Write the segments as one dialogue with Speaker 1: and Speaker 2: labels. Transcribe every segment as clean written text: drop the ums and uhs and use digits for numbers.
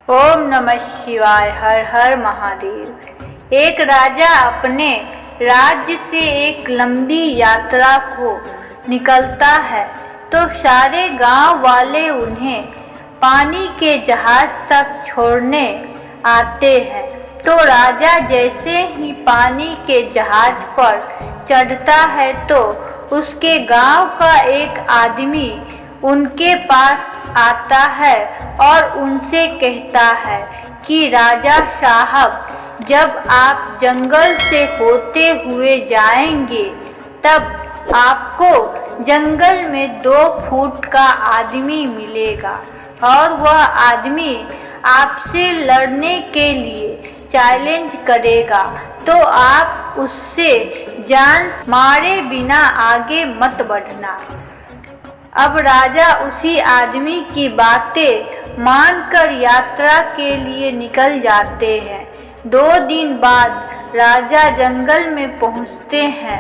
Speaker 1: ओम नमः शिवाय। हर हर महादेव। एक राजा अपने राज्य से एक लंबी यात्रा को निकलता है तो सारे गांव वाले उन्हें पानी के जहाज तक छोड़ने आते हैं। तो राजा जैसे ही पानी के जहाज पर चढ़ता है तो उसके गांव का एक आदमी उनके पास आता है और उनसे कहता है कि राजा साहब, जब आप जंगल से होते हुए जाएंगे तब आपको जंगल में 2 फुट का आदमी मिलेगा और वह आदमी आपसे लड़ने के लिए चैलेंज करेगा, तो आप उससे जान मारे बिना आगे मत बढ़ना। अब राजा उसी आदमी की बातें मानकर यात्रा के लिए निकल जाते हैं। 2 दिन बाद राजा जंगल में पहुंचते हैं।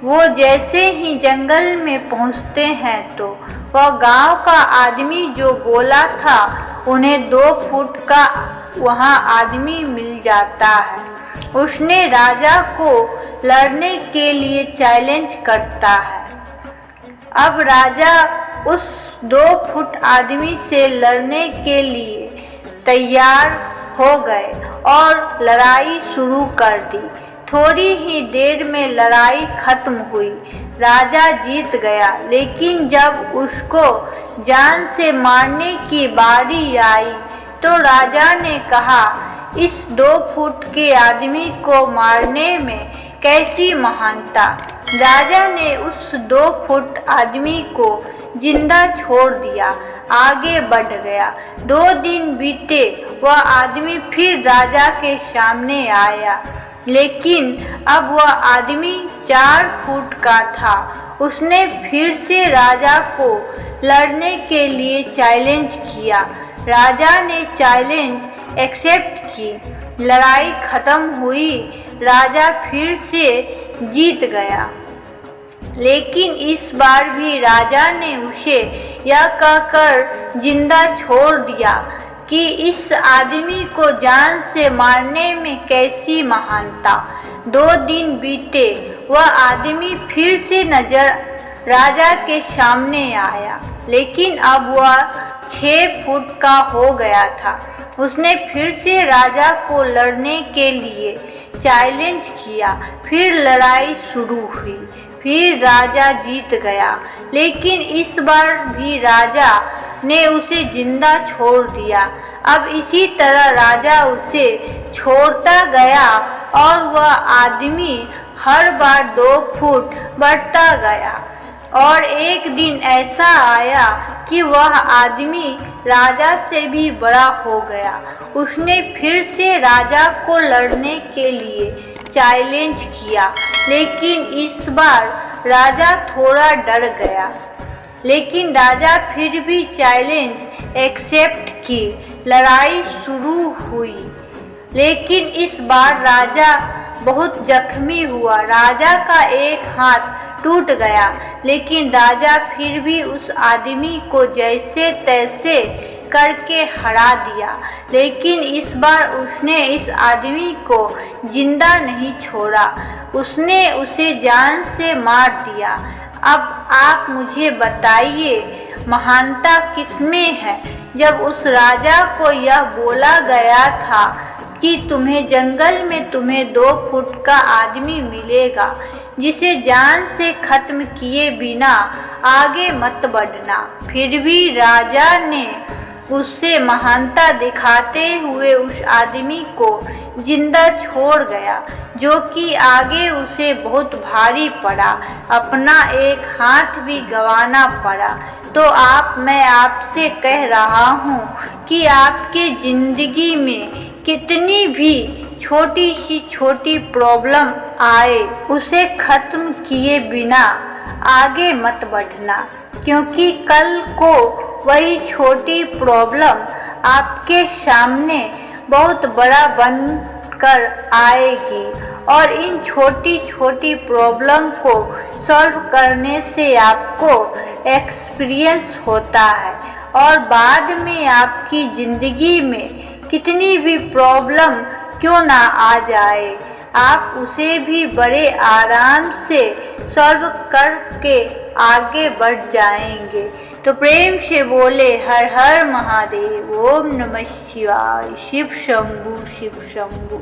Speaker 1: वो जैसे ही जंगल में पहुंचते हैं तो वह गांव का आदमी जो बोला था उन्हें 2 फुट का वहां आदमी मिल जाता है। उसने राजा को लड़ने के लिए चैलेंज करता है। अब राजा उस 2 फुट आदमी से लड़ने के लिए तैयार हो गए और लड़ाई शुरू कर दी। थोड़ी ही देर में लड़ाई खत्म हुई। राजा जीत गया, लेकिन जब उसको जान से मारने की बारी आई तो राजा ने कहा, इस 2 फुट के आदमी को मारने में कैसी महानता। राजा ने उस 2 फुट आदमी को जिंदा छोड़ दिया, आगे बढ़ गया। 2 दिन बीते, वह आदमी फिर राजा के सामने आया, लेकिन अब वह आदमी 4 फुट का था। उसने फिर से राजा को लड़ने के लिए चैलेंज किया। राजा ने चैलेंज एक्सेप्ट की। लड़ाई खत्म हुई। राजा फिर से जीत गया, लेकिन इस बार भी राजा ने उसे यह कहकर जिंदा छोड़ दिया कि इस आदमी को जान से मारने में कैसी महानता। 2 दिन बीते, वह आदमी फिर से नजर राजा के सामने आया, लेकिन अब वह 6 फुट का हो गया था। उसने फिर से राजा को लड़ने के लिए चैलेंज किया। फिर लड़ाई शुरू हुई। फिर राजा जीत गया, लेकिन इस बार भी राजा ने उसे जिंदा छोड़ दिया। अब इसी तरह राजा उसे छोड़ता गया और वह आदमी हर बार 2 फुट बढ़ता गया। और एक दिन ऐसा आया कि वह आदमी राजा से भी बड़ा हो गया। उसने फिर से राजा को लड़ने के लिए चैलेंज किया, लेकिन इस बार राजा थोड़ा डर गया। लेकिन राजा फिर भी चैलेंज एक्सेप्ट की। लड़ाई शुरू हुई, लेकिन इस बार राजा बहुत जख्मी हुआ। राजा का एक हाथ टूट गया, लेकिन राजा फिर भी उस आदमी को जैसे तैसे करके हरा दिया। लेकिन इस बार उसने इस आदमी को जिंदा नहीं छोड़ा, उसने उसे जान से मार दिया। अब आप मुझे बताइए, महानता किसमें है? जब उस राजा को यह बोला गया था कि तुम्हें जंगल में 2 फुट का आदमी मिलेगा जिसे जान से खत्म किए बिना आगे मत बढ़ना, फिर भी राजा ने उससे महानता दिखाते हुए उस आदमी को जिंदा छोड़ गया, जो कि आगे उसे बहुत भारी पड़ा। अपना एक हाथ भी गंवाना पड़ा। तो मैं आपसे कह रहा हूँ कि आपके जिंदगी में कितनी भी छोटी सी छोटी प्रॉब्लम आए, उसे खत्म किए बिना आगे मत बढ़ना, क्योंकि कल को वही छोटी प्रॉब्लम आपके सामने बहुत बड़ा बनकर आएगी। और इन छोटी छोटी प्रॉब्लम को सॉल्व करने से आपको एक्सपीरियंस होता है और बाद में आपकी ज़िंदगी में कितनी भी प्रॉब्लम क्यों ना आ जाए, आप उसे भी बड़े आराम से सॉल्व करके आगे बढ़ जाएंगे। तो प्रेम से बोले हर हर महादेव, ओम नमः शिवाय, शिव शंभू शिव शंभू।